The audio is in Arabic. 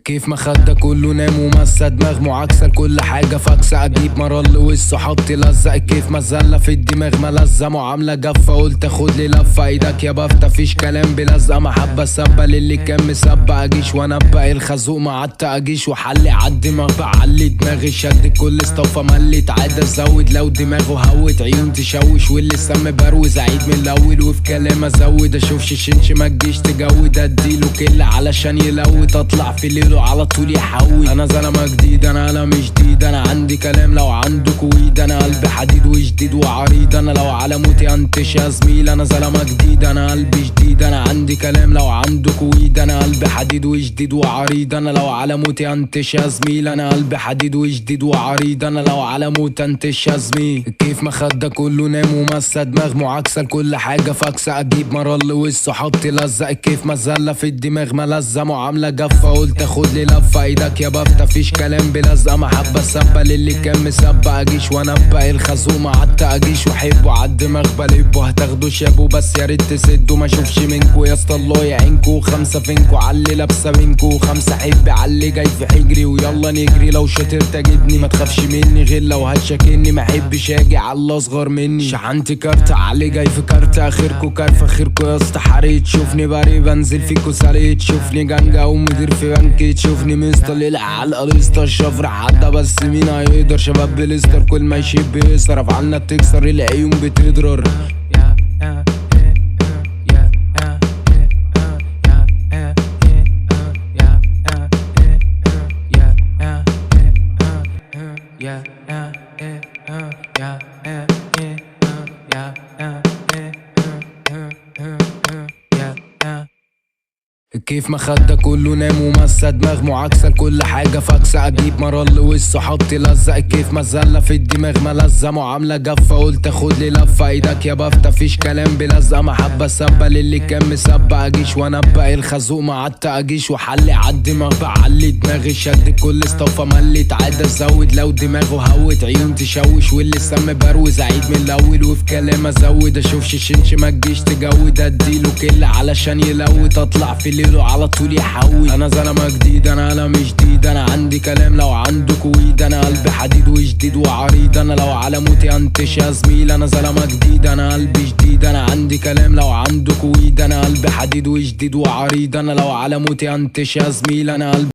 كيف ما خدة كله نام ومسى دماغ معاكسة لكل حاجة فاكسة. اجيب مرل وسه حط لزق كيف ما زلة في الدماغ ملزة معاملة جافة قلت اخد لي لفة ايدك يا بفتة فيش كلام بلزقة محبة سبة للي كان مسبة اجيش وانبق الخازوق معدت اجيش وحلي عالدماغ بعلي دماغي شد كل استوفى ملت عادة زود لو دماغه هوت عيون تشوش واللي سم بروز عيد من الاول وفي كلام ازود اشوفش شنش ما تجيش تجود اديله كل علشان يلوت اطلع في ليله على طول يحول. انا زلمة جديد انا قلم جديد انا عندي كلام لو عندك ويد انا قلبي حديد وجديد وعريض انا لو على موتي انتش يا زميل. انا زلمة جديد انا قلبي جديد انا عندي كلام لو عندك ويد انا قلبي حديد وجديد وعريض انا لو على موتي انتش يا زميل. انا قلبي حديد وجديد وعريض انا لو على موت انتش يا زميل. كيف ما خدة كله نام ومسى دماغ معاكسة لكل حاجة فاكسة. اجيب مرل وسه حط لزق كيف ما زلة في الدماغ ملزة معاملة جافة قلت اخد لي لفة ايدك يا بفتة فيش كلام بلزقة محبة سبة للي كان مسبة اجيش وانبق الخازوق معدت اجيش واحبه عالدماغ بلبه هتاخدوا شابو بس يا ريت تسدوا ما اشوفش منكو يا اسطى الله يعينكو. 5 فينكو عاللي لابسة منكو 5 حب عاللي جاي في حجري ويلا نجري لو شاطرت اجدني ما تخافش مني غير لو هتشاكلني ما احبش اجي على اصغر مني. شحنت كارت عاللي جاي في كارت اخركو كارفة خيركو يا اسطى حريت تشوفني باري بنزل فيكو سريت تشوفني جنجة ومدير في بنك تشوفني مستر يلعب على القليسطة الشفرة عدى بس مين هيقدر شباب بليستر كل ما يشيب بيصرف عنا بتكسر العيون بتضرر. كيف ما خدة كله نام ومسى دماغ معاكسة لكل حاجة فاكسة. اجيب مرل وسه حط لزق كيف ما زلة في الدماغ ملزة معاملة جافة قلت اخد لي لفة ايدك يا بفتة فيش كلام بلزقة محبة سبة للي كان مسبة اجيش وانبق الخازوق معدت اجيش وحلي عالدماغ بعلي دماغي شد كل استوفى ملت عادة زود لو دماغه هوت عيون تشوش واللي سم بروز عيد من الاول وفي كلام ازود اشوفش شنش ما تجيش تجود اديله كل علشان يلوت اطلع في ليله على طول يحول. انا زلمة جديد انا قلم جديد انا عندي كلام لو عندك ويد انا قلبي حديد وجديد وعريض انا لو على موتي انتش يا زميل. انا زلمة جديد انا قلبي جديد انا عندي كلام لو عندك ويد انا قلبي حديد وجديد وعريض انا لو على موتي انتش يا زميل. انا قلبي